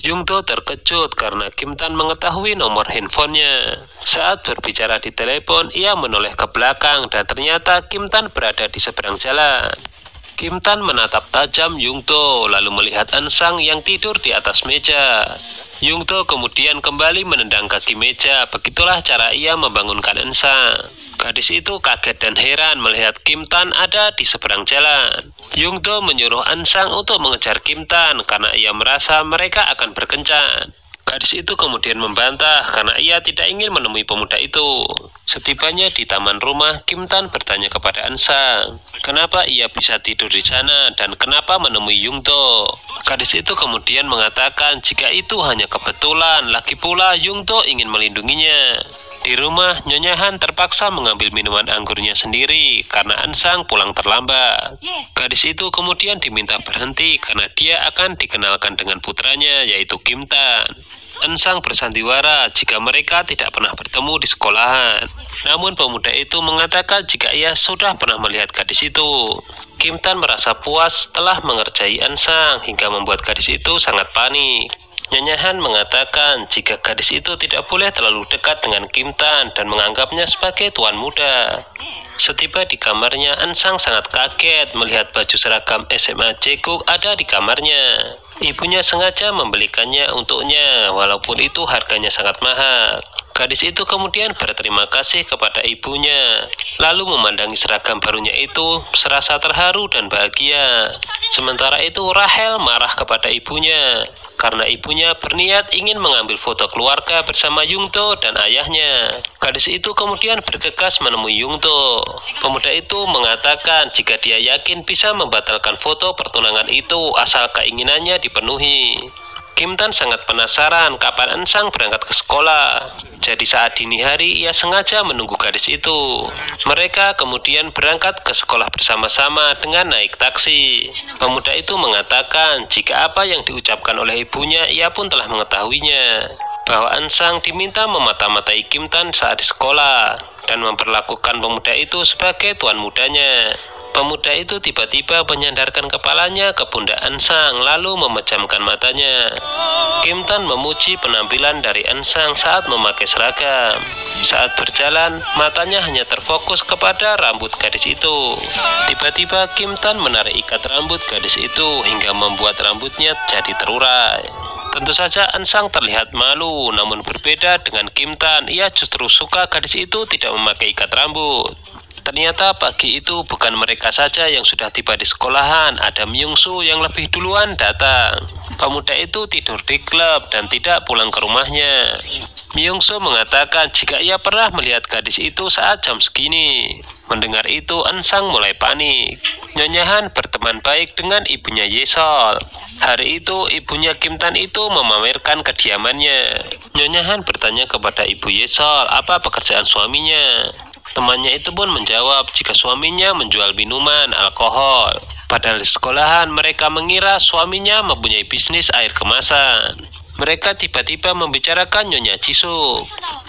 Yungto terkejut karena Kim Tan mengetahui nomor handphonenya. Saat berbicara di telepon, ia menoleh ke belakang dan ternyata Kim Tan berada di seberang jalan. Kim Tan menatap tajam Yungto, lalu melihat Ansang yang tidur di atas meja. Yungto kemudian kembali menendang kaki meja, begitulah cara ia membangunkan Ansang. Gadis itu kaget dan heran melihat Kim Tan ada di seberang jalan. Yungto menyuruh Ansang untuk mengejar Kim Tan karena ia merasa mereka akan berkencan. Gadis itu kemudian membantah karena ia tidak ingin menemui pemuda itu. Setibanya di taman rumah, Kim Tan bertanya kepada Ansang, kenapa ia bisa tidur di sana dan kenapa menemui Yungto. Gadis itu kemudian mengatakan jika itu hanya kebetulan, lagi pula Yungto ingin melindunginya. Di rumah, Nyonya Han terpaksa mengambil minuman anggurnya sendiri karena Ansang pulang terlambat. Gadis itu kemudian diminta berhenti karena dia akan dikenalkan dengan putranya, yaitu Kim Tan. Ansang bersandiwara jika mereka tidak pernah bertemu di sekolahan. Namun pemuda itu mengatakan jika ia sudah pernah melihat gadis itu. Kim Tan merasa puas telah mengerjai Ansang hingga membuat gadis itu sangat panik. Nyonya Han mengatakan jika gadis itu tidak boleh terlalu dekat dengan Kim Tan dan menganggapnya sebagai tuan muda. Setiba di kamarnya, Ansang sangat kaget melihat baju seragam SMA Jaeguk ada di kamarnya. Ibunya sengaja membelikannya untuknya, walaupun itu harganya sangat mahal. Gadis itu kemudian berterima kasih kepada ibunya, lalu memandangi seragam barunya itu serasa terharu dan bahagia. Sementara itu Rahel marah kepada ibunya, karena ibunya berniat ingin mengambil foto keluarga bersama Yungto dan ayahnya. Gadis itu kemudian bergegas menemui Yungto. Pemuda itu mengatakan jika dia yakin bisa membatalkan foto pertunangan itu asal keinginannya dipenuhi. Kim Tan sangat penasaran kapan Ansang berangkat ke sekolah. Jadi saat dini hari ia sengaja menunggu gadis itu. Mereka kemudian berangkat ke sekolah bersama-sama dengan naik taksi. Pemuda itu mengatakan jika apa yang diucapkan oleh ibunya ia pun telah mengetahuinya. Bahwa Ansang diminta memata-matai Kim Tan saat di sekolah dan memperlakukan pemuda itu sebagai tuan mudanya. Pemuda itu tiba-tiba menyandarkan kepalanya ke pundak Ansang lalu memejamkan matanya. Kim Tan memuji penampilan dari Ansang saat memakai seragam. Saat berjalan, matanya hanya terfokus kepada rambut gadis itu. Tiba-tiba Kim Tan menarik ikat rambut gadis itu hingga membuat rambutnya jadi terurai. Tentu saja Ansang terlihat malu, namun berbeda dengan Kim Tan, ia justru suka gadis itu tidak memakai ikat rambut. Ternyata pagi itu bukan mereka saja yang sudah tiba di sekolahan, ada Myungsu yang lebih duluan datang. Pemuda itu tidur di klub dan tidak pulang ke rumahnya. Myungsu mengatakan jika ia pernah melihat gadis itu saat jam segini. Mendengar itu, Ansang mulai panik. Nyonya Han berteman baik dengan ibunya Yesol. Hari itu, ibunya Kim Tan itu memamerkan kediamannya. Nyonya Han bertanya kepada ibu Yesol apa pekerjaan suaminya. Temannya itu pun menjawab jika suaminya menjual minuman alkohol. Padahal di sekolahan mereka mengira suaminya mempunyai bisnis air kemasan. Mereka tiba-tiba membicarakan Nyonya Jisoo.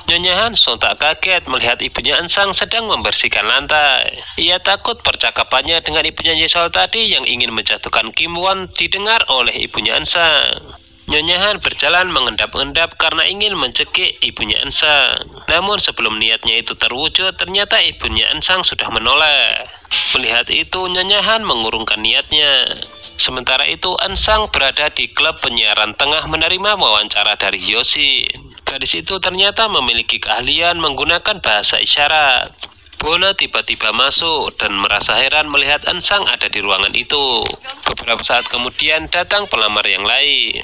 Nyonya Han sontak kaget melihat ibunya Ansang sedang membersihkan lantai. Ia takut percakapannya dengan ibunya Yesol tadi yang ingin menjatuhkan Kim Won didengar oleh ibunya Ansang. Nyonya Han berjalan mengendap-endap karena ingin mencekik ibunya Ansang. Namun sebelum niatnya itu terwujud, ternyata ibunya Ansang sudah menoleh. Melihat itu, Nyonya Han mengurungkan niatnya. Sementara itu, Ansang berada di klub penyiaran tengah menerima wawancara dari Hyosin. Gadis itu ternyata memiliki keahlian menggunakan bahasa isyarat. Bona tiba-tiba masuk dan merasa heran melihat Ansang ada di ruangan itu. Beberapa saat kemudian datang pelamar yang lain.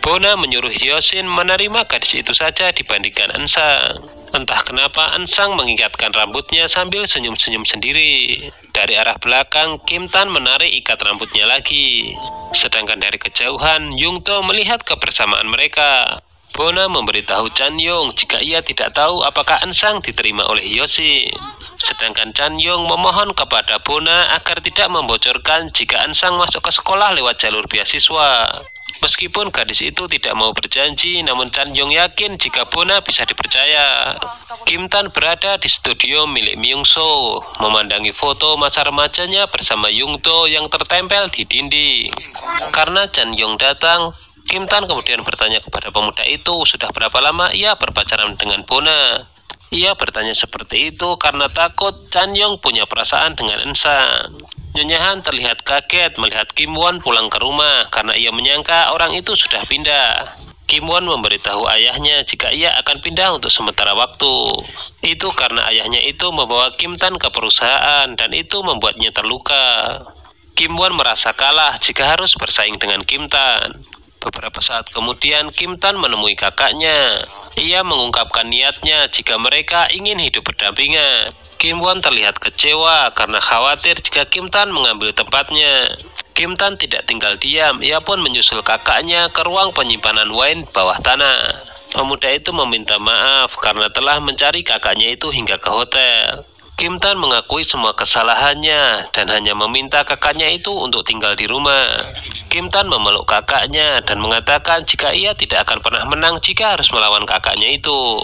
Bona menyuruh Hyosin menerima gadis itu saja dibandingkan Ansang. Entah kenapa Ansang mengikatkan rambutnya sambil senyum-senyum sendiri. Dari arah belakang, Kim Tan menarik ikat rambutnya lagi. Sedangkan dari kejauhan, Yungto melihat kebersamaan mereka. Bona memberitahu Chan Yong jika ia tidak tahu apakah Ansang diterima oleh Hyosin. Sedangkan Chan Yong memohon kepada Bona agar tidak membocorkan jika Ansang masuk ke sekolah lewat jalur beasiswa. Meskipun gadis itu tidak mau berjanji, namun Chan Yong yakin jika Bona bisa dipercaya. Kim Tan berada di studio milik Myungso, memandangi foto masa remajanya bersama Yungto yang tertempel di dinding. Karena Chan Yong datang, Kim Tan kemudian bertanya kepada pemuda itu, sudah berapa lama ia berpacaran dengan Bona. Ia bertanya seperti itu karena takut Chan Yong punya perasaan dengan Ensang. Nyonya Han terlihat kaget melihat Kim Won pulang ke rumah karena ia menyangka orang itu sudah pindah. Kim Won memberitahu ayahnya jika ia akan pindah untuk sementara waktu. Itu karena ayahnya itu membawa Kim Tan ke perusahaan dan itu membuatnya terluka. Kim Won merasa kalah jika harus bersaing dengan Kim Tan. Beberapa saat kemudian Kim Tan menemui kakaknya. Ia mengungkapkan niatnya jika mereka ingin hidup berdampingan. Kim Won terlihat kecewa karena khawatir jika Kim Tan mengambil tempatnya. Kim Tan tidak tinggal diam, ia pun menyusul kakaknya ke ruang penyimpanan wine bawah tanah. Pemuda itu meminta maaf karena telah mencari kakaknya itu hingga ke hotel. Kim Tan mengakui semua kesalahannya dan hanya meminta kakaknya itu untuk tinggal di rumah. Kim Tan memeluk kakaknya dan mengatakan jika ia tidak akan pernah menang jika harus melawan kakaknya itu.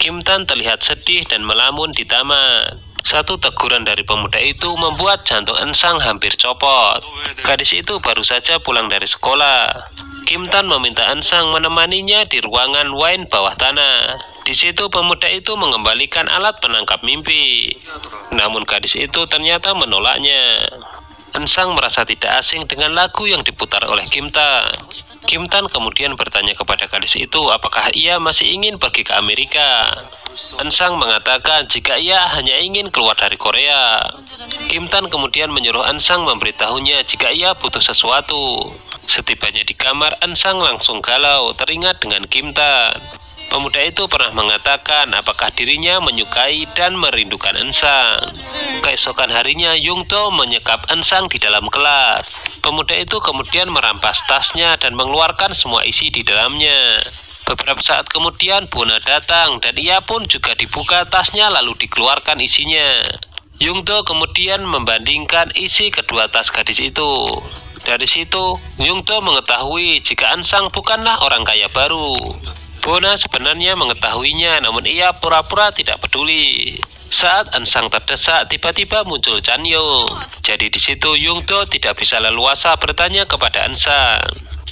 Kim Tan terlihat sedih dan melamun di taman. Satu teguran dari pemuda itu membuat jantung Ensang hampir copot. Gadis itu baru saja pulang dari sekolah. Kim Tan meminta Ensang menemaninya di ruangan wine bawah tanah. Di situ pemuda itu mengembalikan alat penangkap mimpi. Namun gadis itu ternyata menolaknya. Ensang merasa tidak asing dengan lagu yang diputar oleh Kim Tan. Kim Tan kemudian bertanya kepada gadis itu apakah ia masih ingin pergi ke Amerika. Ensang mengatakan jika ia hanya ingin keluar dari Korea. Kim Tan kemudian menyuruh Ensang memberitahunya jika ia butuh sesuatu. Setibanya di kamar, Ensang langsung galau teringat dengan Kim Tan. Pemuda itu pernah mengatakan apakah dirinya menyukai dan merindukan Ensang. Keesokan harinya, Yung To menyekap Ensang di dalam kelas. Pemuda itu kemudian merampas tasnya dan mengeluarkan semua isi di dalamnya. Beberapa saat kemudian, Bona datang dan ia pun juga dibuka tasnya lalu dikeluarkan isinya. Yung To kemudian membandingkan isi kedua tas gadis itu. Dari situ, Yung To mengetahui jika Ensang bukanlah orang kaya baru. Bona sebenarnya mengetahuinya, namun ia pura-pura tidak peduli. Saat Ensang terdesak, tiba-tiba muncul Chan Yong. Jadi di situ Yung To tidak bisa leluasa bertanya kepada Ensang.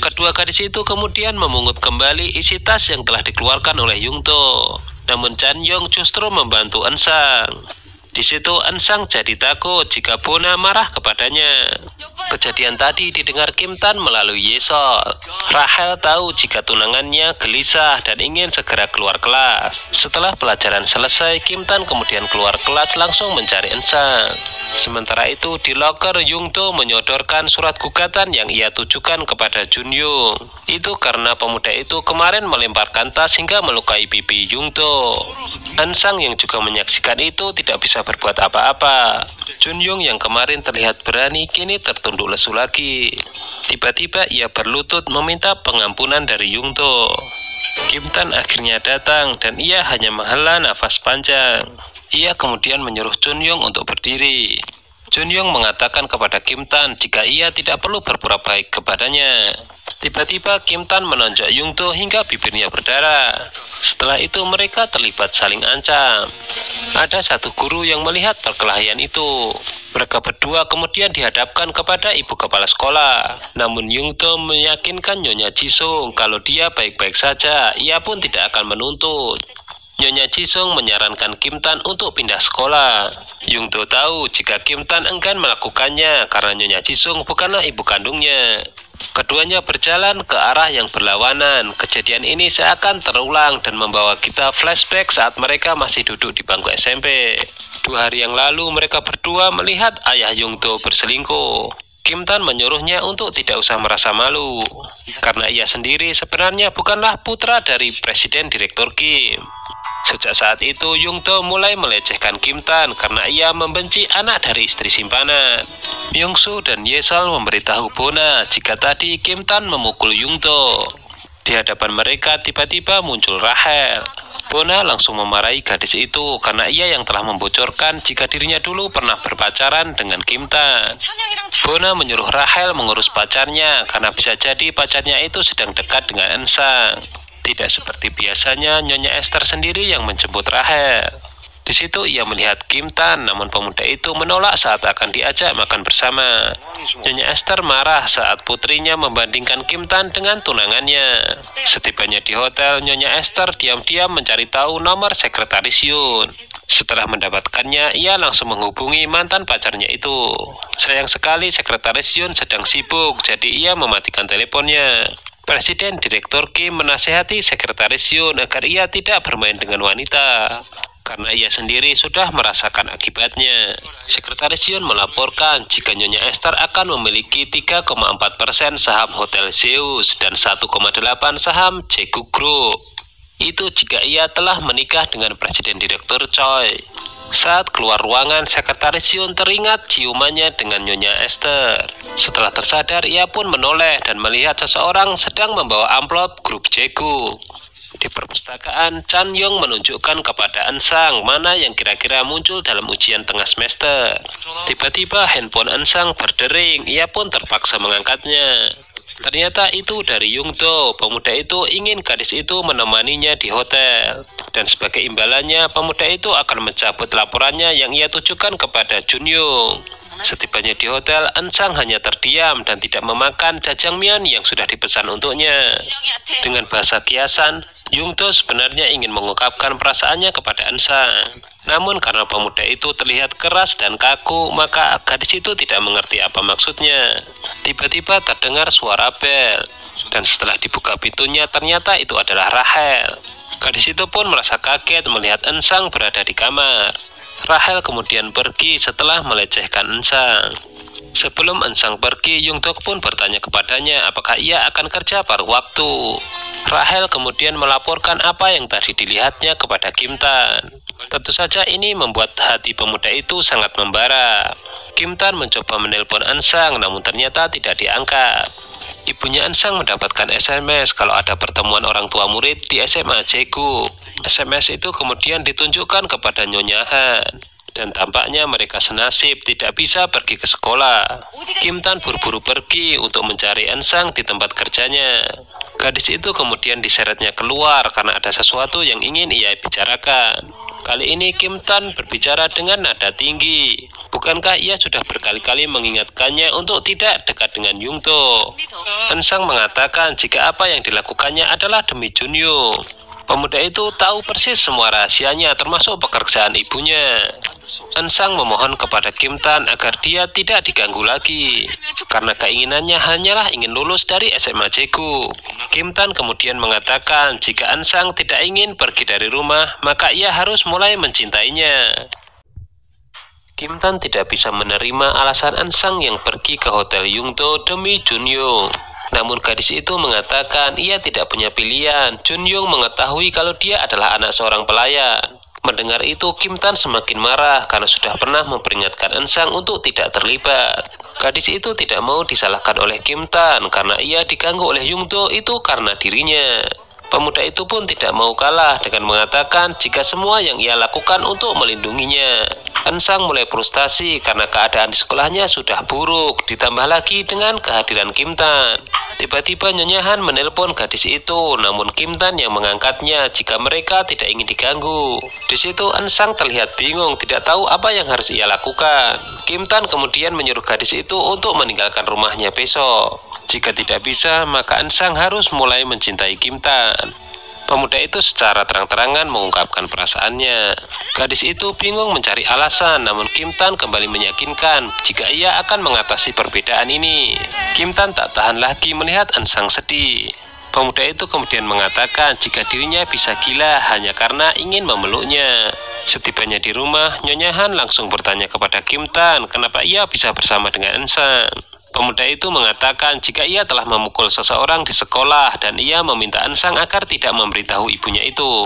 Kedua gadis itu kemudian memungut kembali isi tas yang telah dikeluarkan oleh Yung To. Namun Chan Yong justru membantu Ensang. Di situ Ensang jadi takut jika Bona marah kepadanya. Kejadian tadi didengar Kim Tan melalui Yesol. Rachel tahu jika tunangannya gelisah dan ingin segera keluar kelas. Setelah pelajaran selesai, Kim Tan kemudian keluar kelas langsung mencari Ensang. Sementara itu di loker, Yung To menyodorkan surat gugatan yang ia tujukan kepada Jun Young. Itu karena pemuda itu kemarin melemparkan tas hingga melukai pipi Yung To. Ensang yang juga menyaksikan itu tidak bisa berbuat apa-apa. Jun Young yang kemarin terlihat berani kini tertunduk lesu lagi. Tiba-tiba ia berlutut meminta pengampunan dari Yung To. Kim Tan akhirnya datang dan ia hanya menghela nafas panjang. Ia kemudian menyuruh Jun Young untuk berdiri. Jun Young mengatakan kepada Kim Tan jika ia tidak perlu berpura baik kepadanya. Tiba-tiba Kim Tan menonjok Yung To hingga bibirnya berdarah. Setelah itu mereka terlibat saling ancam. Ada satu guru yang melihat perkelahian itu. Mereka berdua kemudian dihadapkan kepada ibu kepala sekolah. Namun Yung To meyakinkan Nyonya Jisung kalau dia baik-baik saja, ia pun tidak akan menuntut. Nyonya Jisung menyarankan Kim Tan untuk pindah sekolah. Yung To tahu jika Kim Tan enggan melakukannya karena Nyonya Jisung bukanlah ibu kandungnya. Keduanya berjalan ke arah yang berlawanan. Kejadian ini seakan terulang dan membawa kita flashback saat mereka masih duduk di bangku SMP. 2 hari yang lalu mereka berdua melihat ayah Yung To berselingkuh. Kim Tan menyuruhnya untuk tidak usah merasa malu, karena ia sendiri sebenarnya bukanlah putra dari Presiden Direktur Kim. Sejak saat itu, Yung To mulai melecehkan Kim Tan karena ia membenci anak dari istri simpanan. Myung Soo dan Yesol memberitahu Bona jika tadi Kim Tan memukul Yung To. Di hadapan mereka tiba-tiba muncul Rachel. Bona langsung memarahi gadis itu karena ia yang telah membocorkan jika dirinya dulu pernah berpacaran dengan Kim Tan. Bona menyuruh Rachel mengurus pacarnya karena bisa jadi pacarnya itu sedang dekat dengan Ensang. Tidak seperti biasanya, Nyonya Esther sendiri yang menjemput Rachel. Di Di situ ia melihat Kim Tan, namun pemuda itu menolak saat akan diajak makan bersama. Nyonya Esther marah saat putrinya membandingkan Kim Tan dengan tunangannya. Setibanya di hotel, Nyonya Esther diam-diam mencari tahu nomor sekretaris Yun. Setelah mendapatkannya, ia langsung menghubungi mantan pacarnya itu. Sayang sekali sekretaris Yun sedang sibuk, jadi ia mematikan teleponnya. Presiden Direktur Kim menasihati sekretaris Yun agar ia tidak bermain dengan wanita, karena ia sendiri sudah merasakan akibatnya. Sekretaris Yun melaporkan jika Nyonya Esther akan memiliki 3,4% saham Hotel Zeus dan 1,8 saham Jegu Group. Itu jika ia telah menikah dengan Presiden Direktur Choi. Saat keluar ruangan, sekretaris Yun teringat ciumannya dengan Nyonya Esther. Setelah tersadar, ia pun menoleh dan melihat seseorang sedang membawa amplop grup Jegu. Di perpustakaan, Chan Yong menunjukkan kepada Ensang mana yang kira-kira muncul dalam ujian tengah semester. Tiba-tiba handphone Ensang berdering, ia pun terpaksa mengangkatnya. Ternyata itu dari Yungdo. Pemuda itu ingin gadis itu menemaninya di hotel, dan sebagai imbalannya pemuda itu akan mencabut laporannya yang ia tujukan kepada Junyung. Setibanya di hotel, Ensang hanya terdiam dan tidak memakan jajangmyeon yang sudah dipesan untuknya. Dengan bahasa kiasan, Yungdo sebenarnya ingin mengungkapkan perasaannya kepada Ensang. Namun karena pemuda itu terlihat keras dan kaku, maka gadis itu tidak mengerti apa maksudnya. Tiba-tiba terdengar suara bel, dan setelah dibuka pintunya ternyata itu adalah Rachel. Gadis itu pun merasa kaget melihat Ensang berada di kamar. Rachel kemudian pergi setelah melecehkan Ensang. Sebelum Ensang pergi, Yungdok pun bertanya kepadanya apakah ia akan kerja paruh waktu. Rachel kemudian melaporkan apa yang tadi dilihatnya kepada Kim Tan. Tentu saja ini membuat hati pemuda itu sangat membara. Kim Tan mencoba menelpon Ensang, namun ternyata tidak diangkat. Ibunya Ensang mendapatkan SMS kalau ada pertemuan orang tua murid di SMA Jegu. SMS itu kemudian ditunjukkan kepada Nyonya Han, dan tampaknya mereka senasib tidak bisa pergi ke sekolah. Kim Tan buru-buru pergi untuk mencari Ensang di tempat kerjanya. Gadis itu kemudian diseretnya keluar karena ada sesuatu yang ingin ia bicarakan. Kali ini Kim Tan berbicara dengan nada tinggi. Bukankah ia sudah berkali-kali mengingatkannya untuk tidak dekat dengan Yungdo? Ensang mengatakan jika apa yang dilakukannya adalah demi Junyung. Pemuda itu tahu persis semua rahasianya, termasuk pekerjaan ibunya. Ensang memohon kepada Kim Tan agar dia tidak diganggu lagi, karena keinginannya hanyalah ingin lulus dari SMA Jegu. Kim Tan kemudian mengatakan jika Ensang tidak ingin pergi dari rumah, maka ia harus mulai mencintainya. Kim Tan tidak bisa menerima alasan Ensang yang pergi ke hotel Yungdo demi Junyung. Namun gadis itu mengatakan ia tidak punya pilihan. Junyung mengetahui kalau dia adalah anak seorang pelayan. Mendengar itu, Kim Tan semakin marah karena sudah pernah memperingatkan Ensang untuk tidak terlibat. Gadis itu tidak mau disalahkan oleh Kim Tan karena ia diganggu oleh Yungdo itu karena dirinya. Pemuda itu pun tidak mau kalah dengan mengatakan jika semua yang ia lakukan untuk melindunginya. Ensang mulai frustasi karena keadaan di sekolahnya sudah buruk, ditambah lagi dengan kehadiran Kim Tan. Tiba-tiba Nyonya Han menelpon gadis itu, namun Kim Tan yang mengangkatnya jika mereka tidak ingin diganggu. Di situ Ensang terlihat bingung, tidak tahu apa yang harus ia lakukan. Kim Tan kemudian menyuruh gadis itu untuk meninggalkan rumahnya besok. Jika tidak bisa, maka Ensang harus mulai mencintai Kim Tan. Pemuda itu secara terang-terangan mengungkapkan perasaannya. Gadis itu bingung mencari alasan, namun Kim Tan kembali meyakinkan jika ia akan mengatasi perbedaan ini. Kim Tan tak tahan lagi melihat Ensang sedih. Pemuda itu kemudian mengatakan jika dirinya bisa gila hanya karena ingin memeluknya. Setibanya di rumah, Nyonya Han langsung bertanya kepada Kim Tan kenapa ia bisa bersama dengan Ensang. Pemuda itu mengatakan jika ia telah memukul seseorang di sekolah dan ia meminta Ensang agar tidak memberitahu ibunya itu.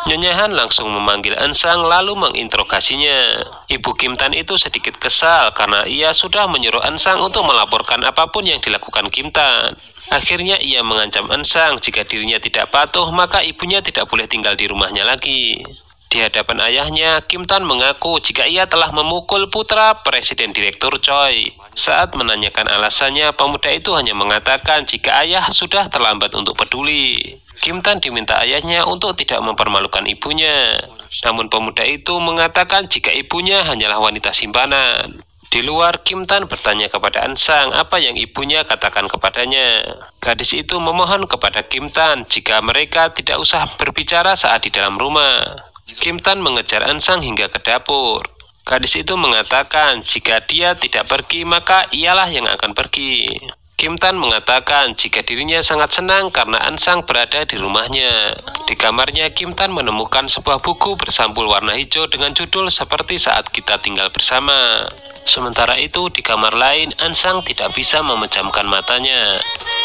Nyonya Han langsung memanggil Ensang lalu menginterogasinya. Ibu Kim Tan itu sedikit kesal karena ia sudah menyuruh Ensang untuk melaporkan apapun yang dilakukan Kim Tan. Akhirnya ia mengancam Ensang jika dirinya tidak patuh maka ibunya tidak boleh tinggal di rumahnya lagi. Di hadapan ayahnya, Kim Tan mengaku jika ia telah memukul putra Presiden Direktur Choi. Saat menanyakan alasannya, pemuda itu hanya mengatakan jika ayah sudah terlambat untuk peduli. Kim Tan diminta ayahnya untuk tidak mempermalukan ibunya. Namun pemuda itu mengatakan jika ibunya hanyalah wanita simpanan. Di luar, Kim Tan bertanya kepada An Sang apa yang ibunya katakan kepadanya. Gadis itu memohon kepada Kim Tan jika mereka tidak usah berbicara saat di dalam rumah. Kim Tan mengejar An Sang hingga ke dapur. Gadis itu mengatakan jika dia tidak pergi maka ialah yang akan pergi. Kim Tan mengatakan jika dirinya sangat senang karena An Sang berada di rumahnya. Di kamarnya, Kim Tan menemukan sebuah buku bersampul warna hijau dengan judul Seperti Saat Kita Tinggal Bersama. Sementara itu, di kamar lain, An Sang tidak bisa memejamkan matanya.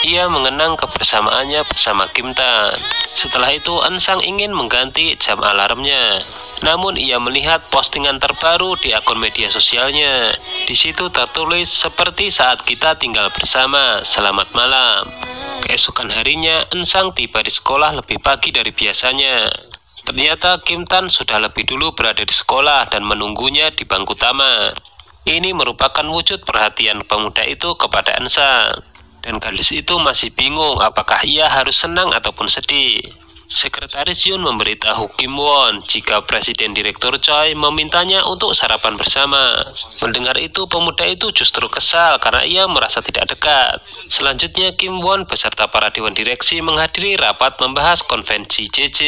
Ia mengenang kebersamaannya bersama Kim Tan. Setelah itu, An Sang ingin mengganti jam alarmnya. Namun ia melihat postingan terbaru di akun media sosialnya. Di situ tertulis seperti saat kita tinggal bersama, selamat malam. Keesokan harinya, An Sang tiba di sekolah lebih pagi dari biasanya. Ternyata Kim Tan sudah lebih dulu berada di sekolah dan menunggunya di bangku taman. Ini merupakan wujud perhatian pemuda itu kepada An Sang. Dan gadis itu masih bingung apakah ia harus senang ataupun sedih. Sekretaris Yoon memberitahu Kim Won jika Presiden Direktur Choi memintanya untuk sarapan bersama. Mendengar itu, pemuda itu justru kesal karena ia merasa tidak dekat. Selanjutnya, Kim Won beserta para dewan direksi menghadiri rapat membahas konvensi JJ.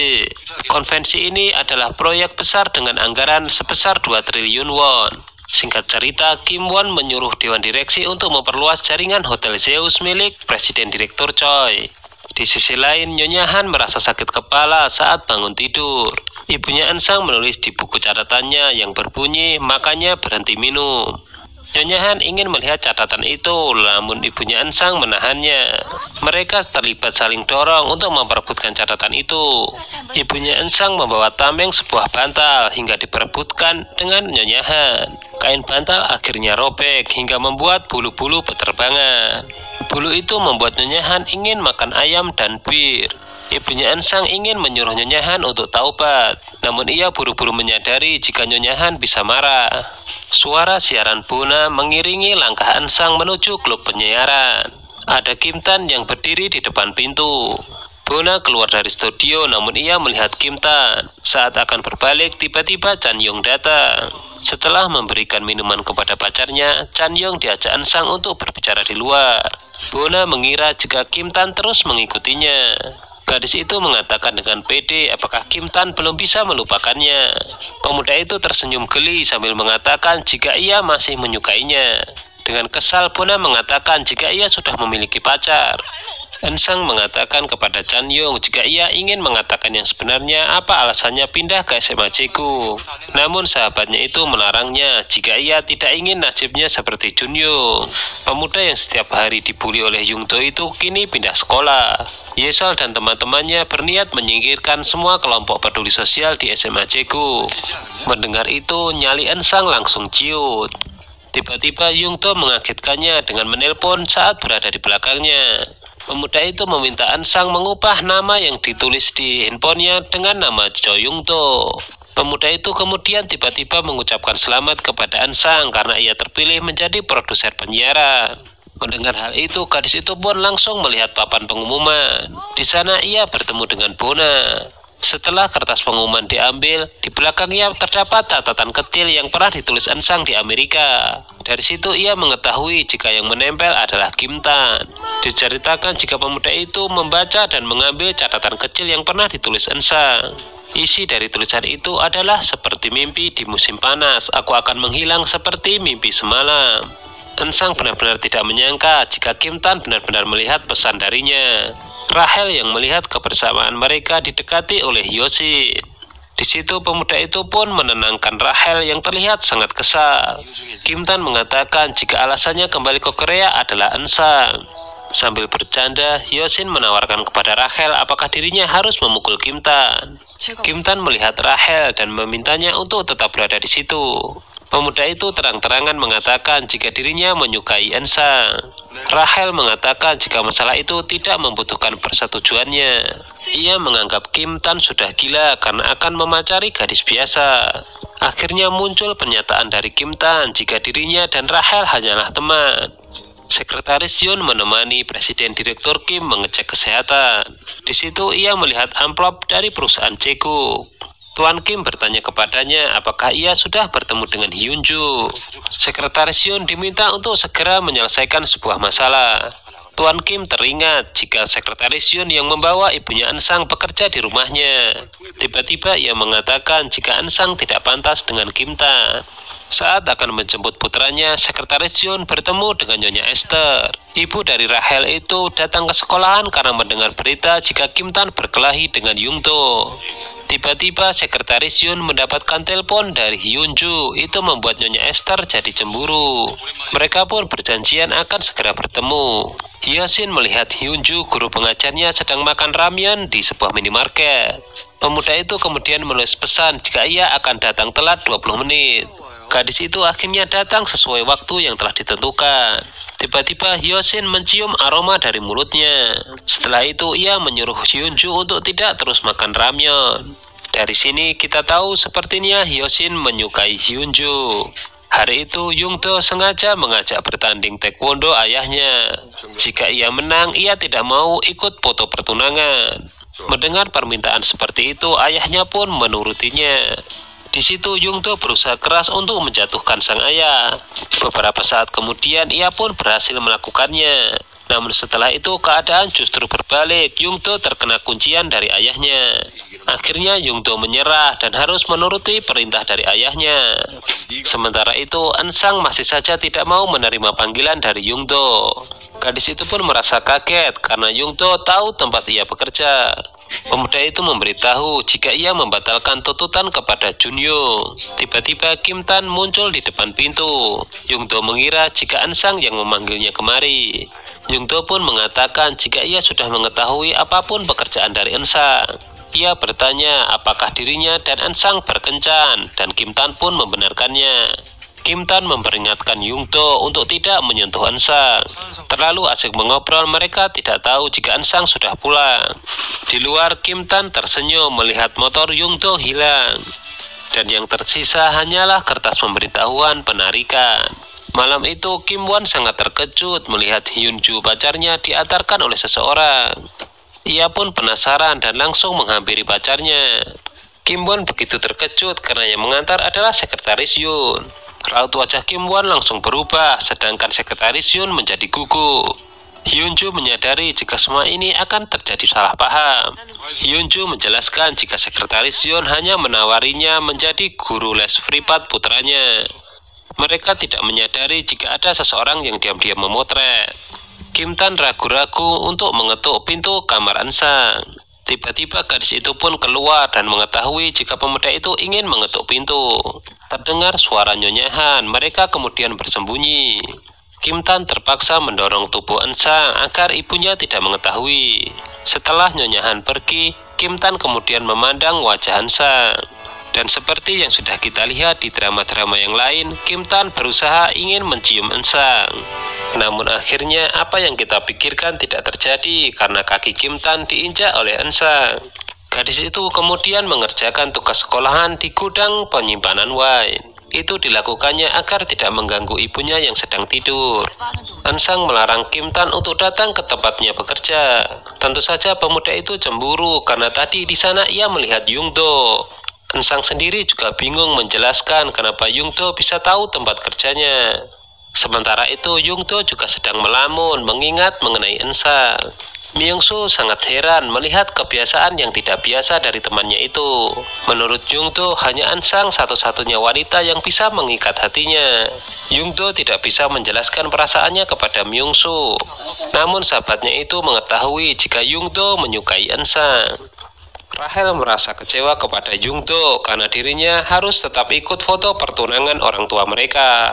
Konvensi ini adalah proyek besar dengan anggaran sebesar 2 triliun won. Singkat cerita, Kim Won menyuruh dewan direksi untuk memperluas jaringan Hotel Zeus milik Presiden Direktur Choi. Di sisi lain, Nyonya Han merasa sakit kepala saat bangun tidur. Ibunya An Sang menulis di buku catatannya yang berbunyi, makanya berhenti minum. Nyonya Han ingin melihat catatan itu, namun ibunya An Sang menahannya. Mereka terlibat saling dorong untuk memperebutkan catatan itu. Ibunya An Sang membawa tameng sebuah bantal hingga diperebutkan dengan Nyonya Han. Kain bantal akhirnya robek hingga membuat bulu-bulu berterbangan. Bulu itu membuat Nyonya Han ingin makan ayam dan bir. Ibunya An Sang ingin menyuruh Nyonya Han untuk taubat, namun ia buru-buru menyadari jika Nyonya Han bisa marah. Suara siaran Bona mengiringi langkah An Sang menuju klub penyiaran. Ada Kim Tan yang berdiri di depan pintu. Bona keluar dari studio, namun ia melihat Kim Tan. Saat akan berbalik, tiba-tiba Chan Yong datang. Setelah memberikan minuman kepada pacarnya, Chan Yong diajak An Sang untuk berbicara di luar. Bona mengira jika Kim Tan terus mengikutinya. Gadis itu mengatakan dengan pede apakah Kim Tan belum bisa melupakannya. Pemuda itu tersenyum geli sambil mengatakan jika ia masih menyukainya. Dengan kesal, Bona mengatakan jika ia sudah memiliki pacar. An Sang mengatakan kepada Chan Yong jika ia ingin mengatakan yang sebenarnya apa alasannya pindah ke SMA Jeku. Namun sahabatnya itu melarangnya jika ia tidak ingin nasibnya seperti Jun Young. Pemuda yang setiap hari dibully oleh Yung Do itu kini pindah sekolah. Yesol dan teman-temannya berniat menyingkirkan semua kelompok peduli sosial di SMA Jeku. Mendengar itu, nyali An Sang langsung ciut. Tiba-tiba Yung Do mengagetkannya dengan menelpon saat berada di belakangnya. Pemuda itu meminta An Sang mengubah nama yang ditulis di handphonenya dengan nama Cho Yung Do. Pemuda itu kemudian tiba-tiba mengucapkan selamat kepada An Sang karena ia terpilih menjadi produser penyiaran. Mendengar hal itu, gadis itu pun langsung melihat papan pengumuman. Di sana ia bertemu dengan Bona. Setelah kertas pengumuman diambil, di belakangnya terdapat catatan kecil yang pernah ditulis An Sang di Amerika. Dari situ ia mengetahui jika yang menempel adalah Kim Tan. Diceritakan jika pemuda itu membaca dan mengambil catatan kecil yang pernah ditulis An Sang. Isi dari tulisan itu adalah seperti mimpi di musim panas, aku akan menghilang seperti mimpi semalam. An Sang benar-benar tidak menyangka jika Kim Tan benar-benar melihat pesan darinya. Rahel yang melihat kebersamaan mereka didekati oleh Yosin. Di situ pemuda itu pun menenangkan Rahel yang terlihat sangat kesal. Kim Tan mengatakan jika alasannya kembali ke Korea adalah An Sang. Sambil bercanda, Yosin menawarkan kepada Rahel apakah dirinya harus memukul Kim Tan. Kim Tan melihat Rahel dan memintanya untuk tetap berada di situ. Pemuda itu terang-terangan mengatakan jika dirinya menyukai An Sang. Rahel mengatakan jika masalah itu tidak membutuhkan persetujuannya. Ia menganggap Kim Tan sudah gila karena akan memacari gadis biasa. Akhirnya muncul pernyataan dari Kim Tan jika dirinya dan Rahel hanyalah teman. Sekretaris Yoon menemani Presiden Direktur Kim mengecek kesehatan. Di situ ia melihat amplop dari perusahaan Jeku. Tuan Kim bertanya kepadanya apakah ia sudah bertemu dengan Hyunju. Sekretaris Yoon diminta untuk segera menyelesaikan sebuah masalah. Tuan Kim teringat jika sekretaris Yoon yang membawa ibunya Ansang bekerja di rumahnya. Tiba-tiba ia mengatakan jika Ansang tidak pantas dengan Kim Tan. Saat akan menjemput putranya, sekretaris Yoon bertemu dengan Nyonya Esther. Ibu dari Rahel itu datang ke sekolahan karena mendengar berita jika Kim Tan berkelahi dengan Young-do. Tiba-tiba sekretaris Yoon mendapatkan telepon dari Hyunju. Itu membuat Nyonya Esther jadi cemburu. Mereka pun berjanjian akan segera bertemu. Hyosin melihat Hyunju, guru pengajarnya, sedang makan ramyeon di sebuah minimarket. Pemuda itu kemudian menulis pesan jika ia akan datang telat 20 menit. Gadis itu akhirnya datang sesuai waktu yang telah ditentukan. Tiba-tiba Hyosin mencium aroma dari mulutnya. Setelah itu ia menyuruh Hyunju untuk tidak terus makan ramyeon. Dari sini kita tahu sepertinya Hyosin menyukai Hyunju. Hari itu Young-do sengaja mengajak bertanding taekwondo ayahnya. Jika ia menang, ia tidak mau ikut foto pertunangan. Mendengar permintaan seperti itu, ayahnya pun menurutinya. Di situ Young-do berusaha keras untuk menjatuhkan sang ayah. Beberapa saat kemudian ia pun berhasil melakukannya. Namun setelah itu keadaan justru berbalik. Young-do terkena kuncian dari ayahnya. Akhirnya Young-do menyerah dan harus menuruti perintah dari ayahnya. Sementara itu Ansang masih saja tidak mau menerima panggilan dari Young-do. Gadis itu pun merasa kaget karena Young-do tahu tempat ia bekerja. Pemuda itu memberitahu jika ia membatalkan tuntutan kepada Junyo. Tiba-tiba Kim Tan muncul di depan pintu. Young-do mengira jika Ansang yang memanggilnya kemari. Young-do pun mengatakan jika ia sudah mengetahui apapun pekerjaan dari Ansang. Ia bertanya apakah dirinya dan Ansang berkencan, dan Kim Tan pun membenarkannya. Kim Tan memperingatkan Young-do untuk tidak menyentuh Ansang. Terlalu asik mengobrol, mereka tidak tahu jika Ansang sudah pulang. Di luar, Kim Tan tersenyum melihat motor Young-do hilang. Dan yang tersisa hanyalah kertas pemberitahuan penarikan. Malam itu, Kim Won sangat terkejut melihat Hyunju pacarnya diantarkan oleh seseorang. Ia pun penasaran dan langsung menghampiri pacarnya. Kim Won begitu terkejut karena yang mengantar adalah sekretaris Yoon. Raut wajah Kim Won langsung berubah, sedangkan sekretaris Yoon menjadi gugup. Hyunju menyadari jika semua ini akan terjadi salah paham. Hyunju menjelaskan jika sekretaris Yoon hanya menawarinya menjadi guru les privat putranya. Mereka tidak menyadari jika ada seseorang yang diam-diam memotret. Kim Tan ragu-ragu untuk mengetuk pintu kamar Ansang. Tiba-tiba gadis itu pun keluar dan mengetahui jika pemuda itu ingin mengetuk pintu. Terdengar suara nyonyahan, mereka kemudian bersembunyi. Kim Tan terpaksa mendorong tubuh Ansang agar ibunya tidak mengetahui. Setelah nyonyahan pergi, Kim Tan kemudian memandang wajah Ansang. Dan seperti yang sudah kita lihat di drama-drama yang lain, Kim Tan berusaha ingin mencium Ansang. Namun akhirnya apa yang kita pikirkan tidak terjadi karena kaki Kim Tan diinjak oleh Ansang. Gadis itu kemudian mengerjakan tugas sekolahan di gudang penyimpanan wine. Itu dilakukannya agar tidak mengganggu ibunya yang sedang tidur. Ansang melarang Kim Tan untuk datang ke tempatnya bekerja. Tentu saja pemuda itu cemburu karena tadi di sana ia melihat Young-do. Ansang sendiri juga bingung menjelaskan kenapa Young-do bisa tahu tempat kerjanya. Sementara itu Young-do juga sedang melamun mengingat mengenai Ansang. Myung-soo sangat heran melihat kebiasaan yang tidak biasa dari temannya itu. Menurut Young-do hanya Ansang satu-satunya wanita yang bisa mengikat hatinya. Young-do tidak bisa menjelaskan perasaannya kepada Myung-soo. Namun sahabatnya itu mengetahui jika Young-do menyukai Ansang. Rahel merasa kecewa kepada Young-do karena dirinya harus tetap ikut foto pertunangan orang tua mereka.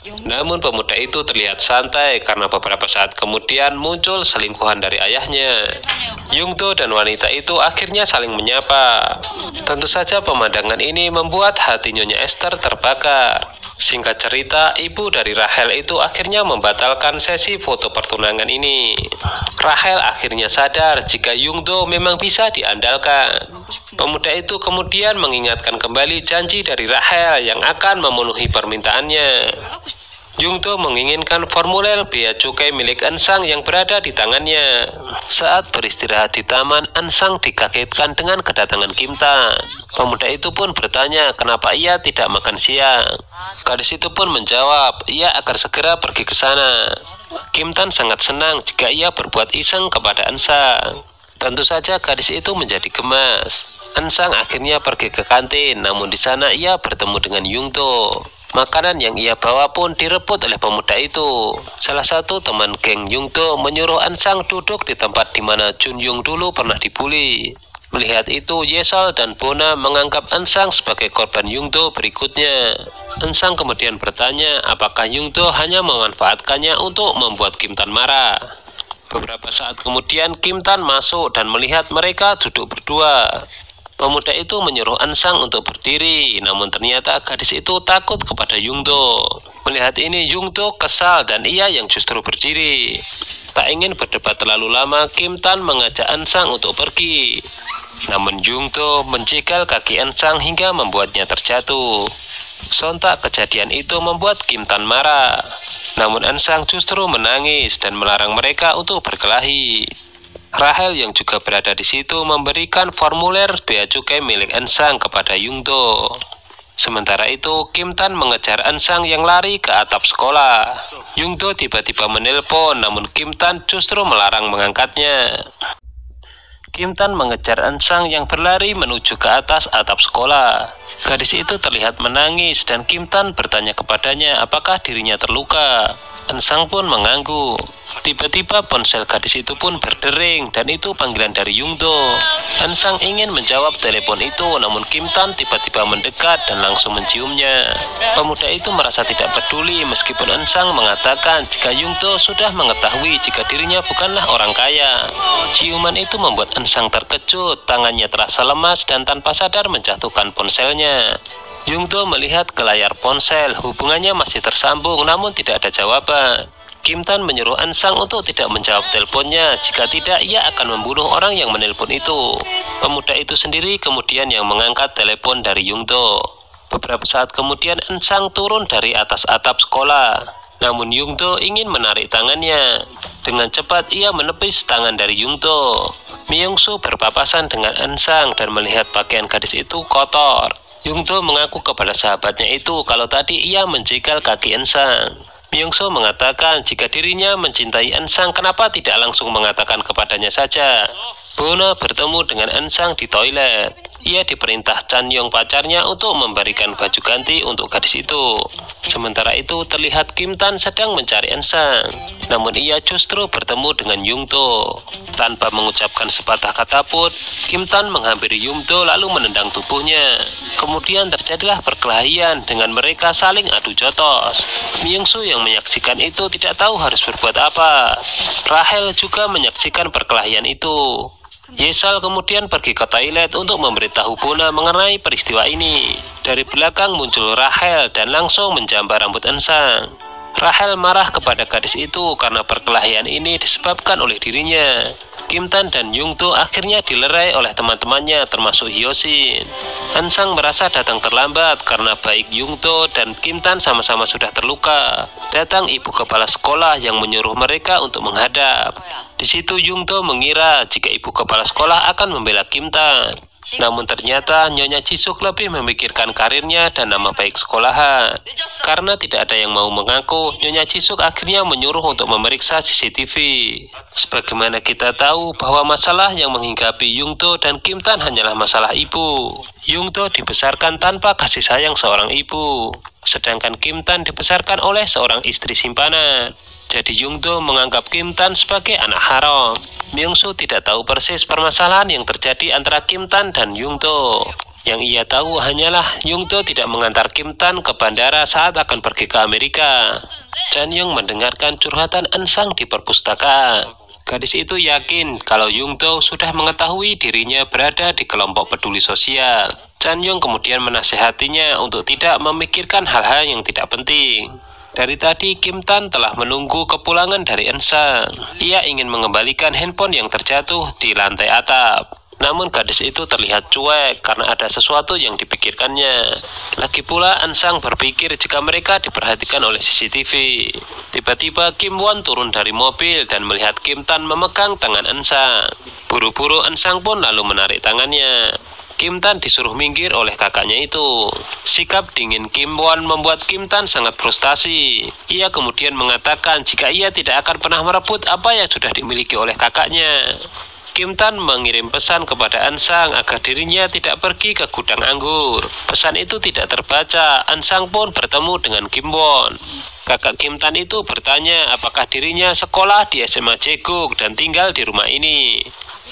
Namun pemuda itu terlihat santai karena beberapa saat kemudian muncul selingkuhan dari ayahnya. Young-do dan wanita itu akhirnya saling menyapa. Tentu saja pemandangan ini membuat hati Nyonya Esther terbakar. Singkat cerita, ibu dari Rahel itu akhirnya membatalkan sesi foto pertunangan ini. Rahel akhirnya sadar jika Young-do memang bisa diandalkan. Pemuda itu kemudian mengingatkan kembali janji dari Rahel yang akan memenuhi permintaannya. Young-do menginginkan formulir bea cukai milik Ansang yang berada di tangannya. Saat beristirahat di taman, Ansang dikagetkan dengan kedatangan Kim Tan. Pemuda itu pun bertanya kenapa ia tidak makan siang. Gadis itu pun menjawab, ia akan segera pergi ke sana. Kim Tan sangat senang jika ia berbuat iseng kepada Ansang. Tentu saja gadis itu menjadi gemas. Ansang akhirnya pergi ke kantin, namun di sana ia bertemu dengan Yungto. Makanan yang ia bawa pun direbut oleh pemuda itu. Salah satu teman geng Yungto menyuruh Ansang duduk di tempat di mana Jun Yung dulu pernah dibully. Melihat itu, Yesol dan Bona menganggap Ansang sebagai korban Yungto berikutnya. Ansang kemudian bertanya apakah Yungto hanya memanfaatkannya untuk membuat Kim Tan marah. Beberapa saat kemudian Kim Tan masuk dan melihat mereka duduk berdua. Pemuda itu menyuruh Ansang untuk berdiri, namun ternyata gadis itu takut kepada Yungto. Melihat ini, Yungto kesal dan ia yang justru berdiri. Tak ingin berdebat terlalu lama, Kim Tan mengajak Ansang untuk pergi. Namun Yungto menjegal kaki Ansang hingga membuatnya terjatuh. Sontak kejadian itu membuat Kim Tan marah. Namun Ansang justru menangis dan melarang mereka untuk berkelahi. Rahel yang juga berada di situ memberikan formulir bea cukai milik Ansang kepada Yungto. Sementara itu, Kim Tan mengejar Ansang yang lari ke atap sekolah. Yungto tiba-tiba menelpon, namun Kim Tan justru melarang mengangkatnya. Kim Tan mengejar Ansang yang berlari menuju ke atas atap sekolah. Gadis itu terlihat menangis dan Kim Tan bertanya kepadanya apakah dirinya terluka. Ansang pun mengangguk. Tiba-tiba ponsel gadis itu pun berdering dan itu panggilan dari Yungto. Ansang ingin menjawab telepon itu, namun Kim Tan tiba-tiba mendekat dan langsung menciumnya. Pemuda itu merasa tidak peduli meskipun Ansang mengatakan jika Yungto sudah mengetahui jika dirinya bukanlah orang kaya. Ciuman itu membuat Ansang terkejut, tangannya terasa lemas dan tanpa sadar menjatuhkan ponselnya. Yungto melihat ke layar ponsel, hubungannya masih tersambung namun tidak ada jawaban. Kim Tan menyuruh Ansang untuk tidak menjawab teleponnya, jika tidak ia akan membunuh orang yang menelpon itu. Pemuda itu sendiri kemudian yang mengangkat telepon dari Yungto. Beberapa saat kemudian Ansang turun dari atas atap sekolah. Namun Yungto ingin menarik tangannya. Dengan cepat ia menepis tangan dari Yungto. Myung-soo berpapasan dengan Ansang dan melihat pakaian gadis itu kotor. Yungto mengaku kepada sahabatnya itu kalau tadi ia menjegal kaki Ansang. Myung-soo mengatakan jika dirinya mencintai Ansang kenapa tidak langsung mengatakan kepadanya saja. Bona bertemu dengan Ansang di toilet. Ia diperintah Chan Yong pacarnya untuk memberikan baju ganti untuk gadis itu. Sementara itu terlihat Kim Tan sedang mencari Ansang. Namun ia justru bertemu dengan Yungto. Tanpa mengucapkan sepatah kata pun, Kim Tan menghampiri Yungto lalu menendang tubuhnya. Kemudian terjadilah perkelahian dengan mereka saling adu jotos. Myung-soo yang menyaksikan itu tidak tahu harus berbuat apa. Rahel juga menyaksikan perkelahian itu. Yesal kemudian pergi ke toilet untuk memberitahu Bona mengenai peristiwa ini. Dari belakang muncul Rahel dan langsung menjambar rambut Ansang. Rahel marah kepada gadis itu karena perkelahian ini disebabkan oleh dirinya. Kim Tan dan Yungto akhirnya dilerai oleh teman-temannya termasuk Hyosin. Ansang merasa datang terlambat karena baik Yungto dan Kim Tan sama-sama sudah terluka. Datang ibu kepala sekolah yang menyuruh mereka untuk menghadap. Di situ Yungto mengira jika ibu kepala sekolah akan membela Kim Tan. Namun ternyata Nyonya Jisuk lebih memikirkan karirnya dan nama baik sekolahan. Karena tidak ada yang mau mengaku, Nyonya Jisuk akhirnya menyuruh untuk memeriksa CCTV. Sebagaimana kita tahu bahwa masalah yang menghinggapi Yungto dan Kim Tan hanyalah masalah ibu. Yungto dibesarkan tanpa kasih sayang seorang ibu, sedangkan Kim Tan dibesarkan oleh seorang istri simpanan. Jadi Yungto menganggap Kim Tan sebagai anak haram. Myung-soo tidak tahu persis permasalahan yang terjadi antara Kim Tan dan Yungto. Yang ia tahu hanyalah Yungto tidak mengantar Kim Tan ke bandara saat akan pergi ke Amerika. Chan Yong mendengarkan curhatan Ansang di perpustakaan. Gadis itu yakin kalau Yungto sudah mengetahui dirinya berada di kelompok peduli sosial. Chan Yong kemudian menasehatinya untuk tidak memikirkan hal-hal yang tidak penting. Dari tadi Kim Tan telah menunggu kepulangan dari Ansang. Ia ingin mengembalikan handphone yang terjatuh di lantai atap. Namun gadis itu terlihat cuek karena ada sesuatu yang dipikirkannya. Lagi pula Ansang berpikir jika mereka diperhatikan oleh CCTV. Tiba-tiba Kim Won turun dari mobil dan melihat Kim Tan memegang tangan Ansang. Buru-buru Ansang pun lalu menarik tangannya. Kim Tan disuruh minggir oleh kakaknya itu. Sikap dingin Kim Won membuat Kim Tan sangat frustasi. Ia kemudian mengatakan jika ia tidak akan pernah merebut apa yang sudah dimiliki oleh kakaknya. Kim Tan mengirim pesan kepada An Sang agar dirinya tidak pergi ke gudang anggur. Pesan itu tidak terbaca. An Sang pun bertemu dengan Kim Won. Kakak Kim Tan itu bertanya apakah dirinya sekolah di SMA Jaeguk dan tinggal di rumah ini.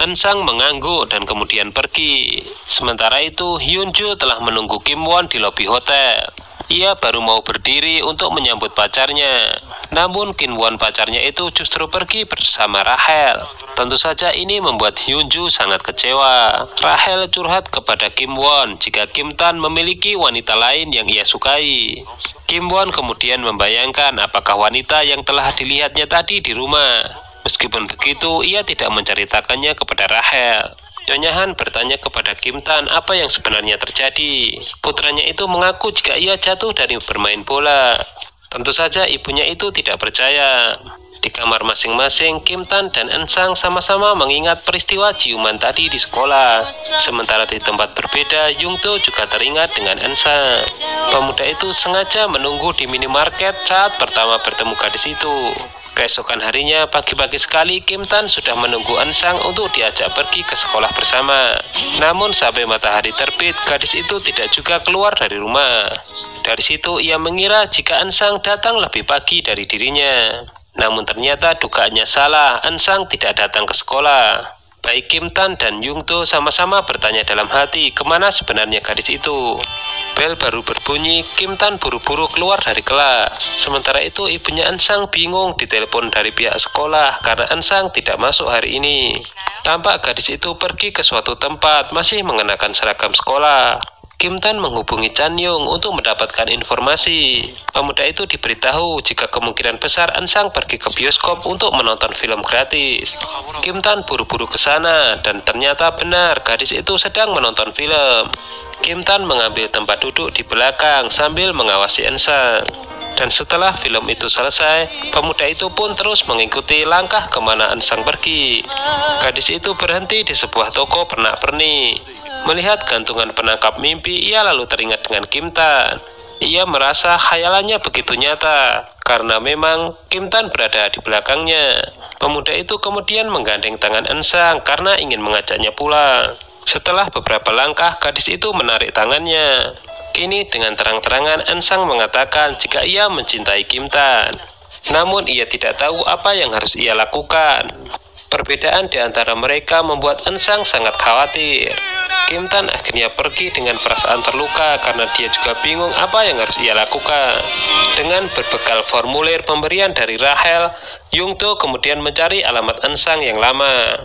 An Sang mengangguk dan kemudian pergi. Sementara itu, Hyun Joo telah menunggu Kim Won di lobi hotel. Ia baru mau berdiri untuk menyambut pacarnya. Namun Kim Won pacarnya itu justru pergi bersama Rachel. Tentu saja ini membuat Hyun Joo sangat kecewa. Rachel curhat kepada Kim Won jika Kim Tan memiliki wanita lain yang ia sukai. Kim Won kemudian membayangkan apakah wanita yang telah dilihatnya tadi di rumah. Meskipun begitu, ia tidak menceritakannya kepada Rachel. Nyonya Han bertanya kepada Kim Tan apa yang sebenarnya terjadi. Putranya itu mengaku jika ia jatuh dari bermain bola. Tentu saja ibunya itu tidak percaya. Di kamar masing-masing, Kim Tan dan An Sang sama-sama mengingat peristiwa ciuman tadi di sekolah. Sementara di tempat berbeda, Yung Do juga teringat dengan An Sang. Pemuda itu sengaja menunggu di minimarket saat pertama bertemu gadis itu. Keesokan harinya, pagi-pagi sekali Kim Tan sudah menunggu An Sang untuk diajak pergi ke sekolah bersama. Namun sampai matahari terbit, gadis itu tidak juga keluar dari rumah. Dari situ ia mengira jika An Sang datang lebih pagi dari dirinya. Namun ternyata dugaannya salah, An Sang tidak datang ke sekolah. Baik Kim Tan dan Yung Do sama-sama bertanya dalam hati kemana sebenarnya gadis itu. Bel baru berbunyi, Kim Tan buru-buru keluar dari kelas. Sementara itu ibunya An Sang bingung ditelepon dari pihak sekolah karena An Sang tidak masuk hari ini. Tampak gadis itu pergi ke suatu tempat masih mengenakan seragam sekolah. Kim Tan menghubungi Chan Yung untuk mendapatkan informasi. Pemuda itu diberitahu jika kemungkinan besar An Sang pergi ke bioskop untuk menonton film gratis. Kim Tan buru-buru ke sana dan ternyata benar gadis itu sedang menonton film. Kim Tan mengambil tempat duduk di belakang sambil mengawasi An Sang. Dan setelah film itu selesai, pemuda itu pun terus mengikuti langkah kemana An Sang pergi. Gadis itu berhenti di sebuah toko pernak-pernik. Melihat gantungan penangkap mimpi, ia lalu teringat dengan Kim Tan. Ia merasa khayalannya begitu nyata, karena memang Kim Tan berada di belakangnya. Pemuda itu kemudian menggandeng tangan An Sang karena ingin mengajaknya pulang. Setelah beberapa langkah, gadis itu menarik tangannya. Kini dengan terang-terangan An Sang mengatakan jika ia mencintai Kim Tan. Namun ia tidak tahu apa yang harus ia lakukan. Perbedaan di antara mereka membuat An Sang sangat khawatir. Kim Tan akhirnya pergi dengan perasaan terluka karena dia juga bingung apa yang harus ia lakukan. Dengan berbekal formulir pemberian dari Rachel, Yung Do kemudian mencari alamat An Sang yang lama.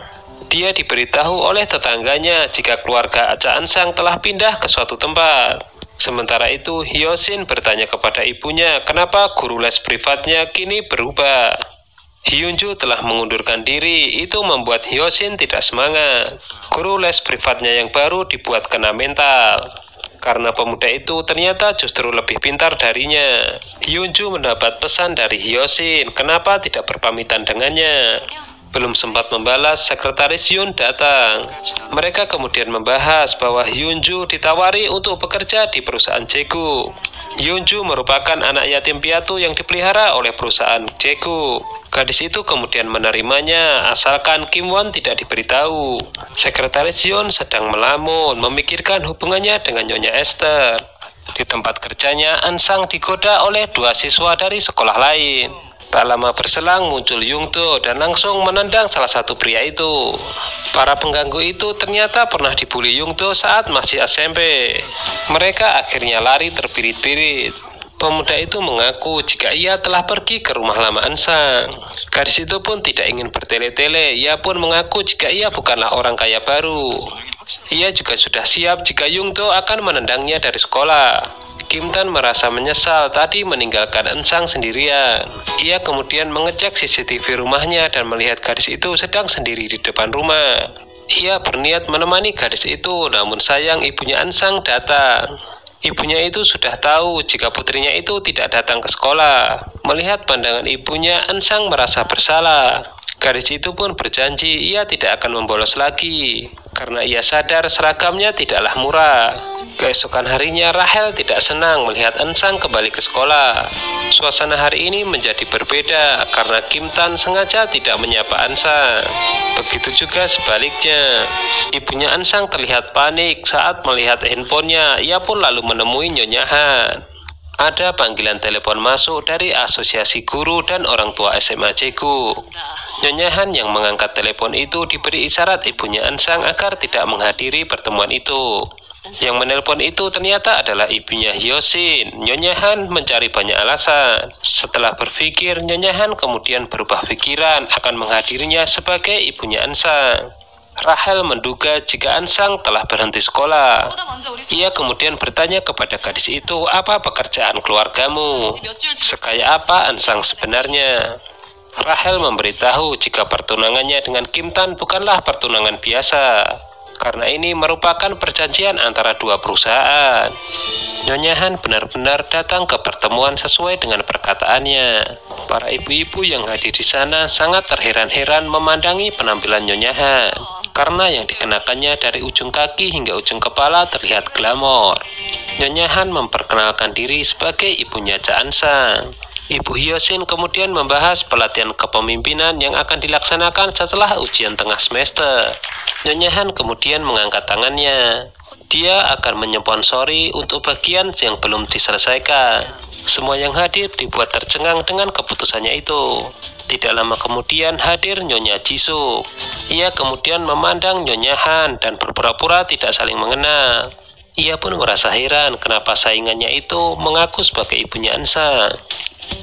Dia diberitahu oleh tetangganya jika keluarga Aca An Sang telah pindah ke suatu tempat. Sementara itu, Hyosin bertanya kepada ibunya kenapa guru les privatnya kini berubah. Hyun Joo telah mengundurkan diri, itu membuat Hyosin tidak semangat. Guru les privatnya yang baru dibuat kena mental. Karena pemuda itu ternyata justru lebih pintar darinya. Hyun Joo mendapat pesan dari Hyosin, kenapa tidak berpamitan dengannya. Belum sempat membalas, sekretaris Hyun datang. Mereka kemudian membahas bahwa Hyun Joo ditawari untuk bekerja di perusahaan Jaeguk. Hyun Joo merupakan anak yatim piatu yang dipelihara oleh perusahaan Jaeguk. Gadis itu kemudian menerimanya asalkan Kim Won tidak diberitahu. Sekretaris Hyun sedang melamun memikirkan hubungannya dengan Nyonya Esther. Di tempat kerjanya, An Sang digoda oleh dua siswa dari sekolah lain. Tak lama berselang muncul Yung Do dan langsung menendang salah satu pria itu. Para pengganggu itu ternyata pernah dibully Yung Do saat masih SMP. Mereka akhirnya lari terbirit-birit. Pemuda itu mengaku jika ia telah pergi ke rumah lama An Sang. Gadis itu pun tidak ingin bertele-tele. Ia pun mengaku jika ia bukanlah orang kaya baru. Ia juga sudah siap jika Yung Do akan menendangnya dari sekolah. Kim Tan merasa menyesal tadi meninggalkan An Sang sendirian. Ia kemudian mengecek CCTV rumahnya dan melihat gadis itu sedang sendiri di depan rumah. Ia berniat menemani gadis itu, namun sayang ibunya An Sang datang. Ibunya itu sudah tahu jika putrinya itu tidak datang ke sekolah. Melihat pandangan ibunya, An Sang merasa bersalah. Gadis itu pun berjanji ia tidak akan membolos lagi, karena ia sadar seragamnya tidaklah murah. Keesokan harinya Rahel tidak senang melihat Ensang kembali ke sekolah. Suasana hari ini menjadi berbeda karena Kim Tan sengaja tidak menyapa Ensang. Begitu juga sebaliknya. Ibunya Ensang terlihat panik saat melihat handphonenya. Ia pun lalu menemui Nyonya Han. Ada panggilan telepon masuk dari Asosiasi Guru dan Orang Tua SMA Jeku. Nyonya Han yang mengangkat telepon itu diberi isyarat ibunya Ensang agar tidak menghadiri pertemuan itu. Yang menelpon itu ternyata adalah ibunya Hyosin. Nyonya Han mencari banyak alasan. Setelah berpikir, Nyonya Han kemudian berubah pikiran akan menghadirinya sebagai ibunya Ensang. Rahel menduga jika Ensang telah berhenti sekolah. Ia kemudian bertanya kepada gadis itu, apa pekerjaan keluargamu? Sekaya apa Ensang sebenarnya? Rahel memberitahu jika pertunangannya dengan Kim Tan bukanlah pertunangan biasa, karena ini merupakan perjanjian antara dua perusahaan. Nyonya Han benar-benar datang ke pertemuan sesuai dengan perkataannya. Para ibu-ibu yang hadir di sana sangat terheran-heran memandangi penampilan Nyonya Han, karena yang dikenakannya dari ujung kaki hingga ujung kepala terlihat glamor. Nyonya Han memperkenalkan diri sebagai ibunya Cha Ansang. Ibu Hyosin kemudian membahas pelatihan kepemimpinan yang akan dilaksanakan setelah ujian tengah semester. Nyonya Han kemudian mengangkat tangannya. Dia akan menyponsori untuk bagian yang belum diselesaikan. Semua yang hadir dibuat tercengang dengan keputusannya itu. Tidak lama kemudian hadir Nyonya Jisoo. Ia kemudian memandang Nyonya Han dan berpura-pura tidak saling mengenal. Ia pun merasa heran kenapa saingannya itu mengaku sebagai ibunya Ensang.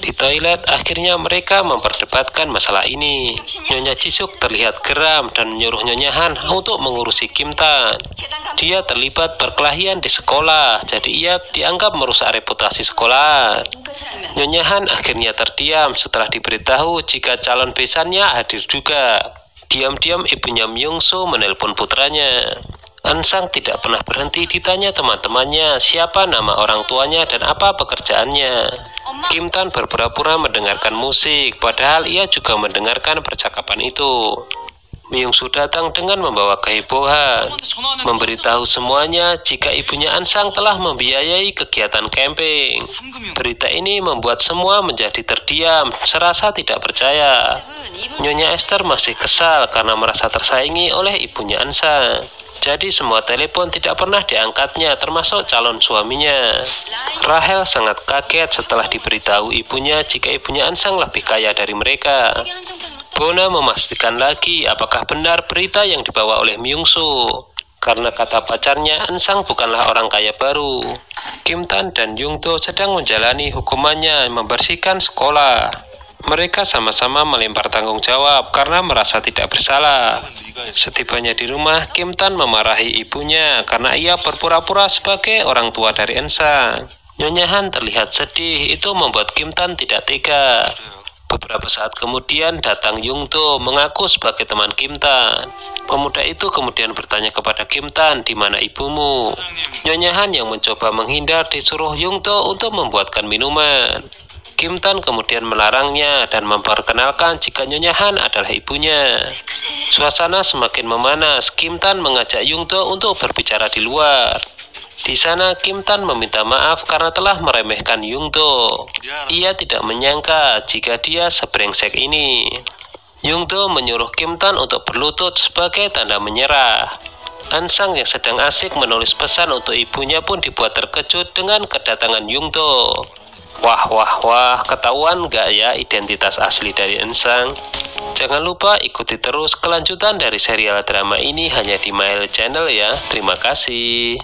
Di toilet, akhirnya mereka memperdebatkan masalah ini. Nyonya Jisoo terlihat geram dan menyuruh Nyonya Han untuk mengurusi Kim Tan. Dia terlibat perkelahian di sekolah, jadi ia dianggap merusak reputasi sekolah. Nyonya Han akhirnya terdiam setelah diberitahu jika calon besannya hadir juga. Diam-diam ibunya Myung-soo menelpon putranya. Ensang tidak pernah berhenti ditanya teman-temannya siapa nama orang tuanya dan apa pekerjaannya. Kim Tan berpura-pura mendengarkan musik, padahal ia juga mendengarkan percakapan itu. Myung-soo datang dengan membawa kehebohan, memberitahu semuanya jika ibunya Ensang telah membiayai kegiatan camping. Berita ini membuat semua menjadi terdiam, serasa tidak percaya. Nyonya Esther masih kesal karena merasa tersaingi oleh ibunya Ensang. Jadi semua telepon tidak pernah diangkatnya, termasuk calon suaminya. Rahel sangat kaget setelah diberitahu ibunya jika ibunya Ensang lebih kaya dari mereka. Bona memastikan lagi apakah benar berita yang dibawa oleh Myung-soo. Karena kata pacarnya, Ensang bukanlah orang kaya baru. Kim Tan dan Yung-do sedang menjalani hukumannya membersihkan sekolah. Mereka sama-sama melempar tanggung jawab karena merasa tidak bersalah. Setibanya di rumah, Kim Tan memarahi ibunya karena ia berpura-pura sebagai orang tua dari Ensang. Nyonya Han terlihat sedih, itu membuat Kim Tan tidak tega. Beberapa saat kemudian datang Yung-do mengaku sebagai teman Kim Tan. Pemuda itu kemudian bertanya kepada Kim Tan, di mana ibumu? Nyonya Han yang mencoba menghindar disuruh Yung-do untuk membuatkan minuman. Kim Tan kemudian melarangnya dan memperkenalkan jika Nyonya Han adalah ibunya. Suasana semakin memanas. Kim Tan mengajak Yung-do untuk berbicara di luar. Di sana Kim Tan meminta maaf karena telah meremehkan Yung-do. Ia tidak menyangka jika dia sebrengsek ini. Yung-do menyuruh Kim Tan untuk berlutut sebagai tanda menyerah. Ensang yang sedang asik menulis pesan untuk ibunya pun dibuat terkejut dengan kedatangan Yung-do. Wah, ketahuan gak ya identitas asli dari Ensang? Jangan lupa ikuti terus kelanjutan dari serial drama ini hanya di Mail Channel ya. Terima kasih.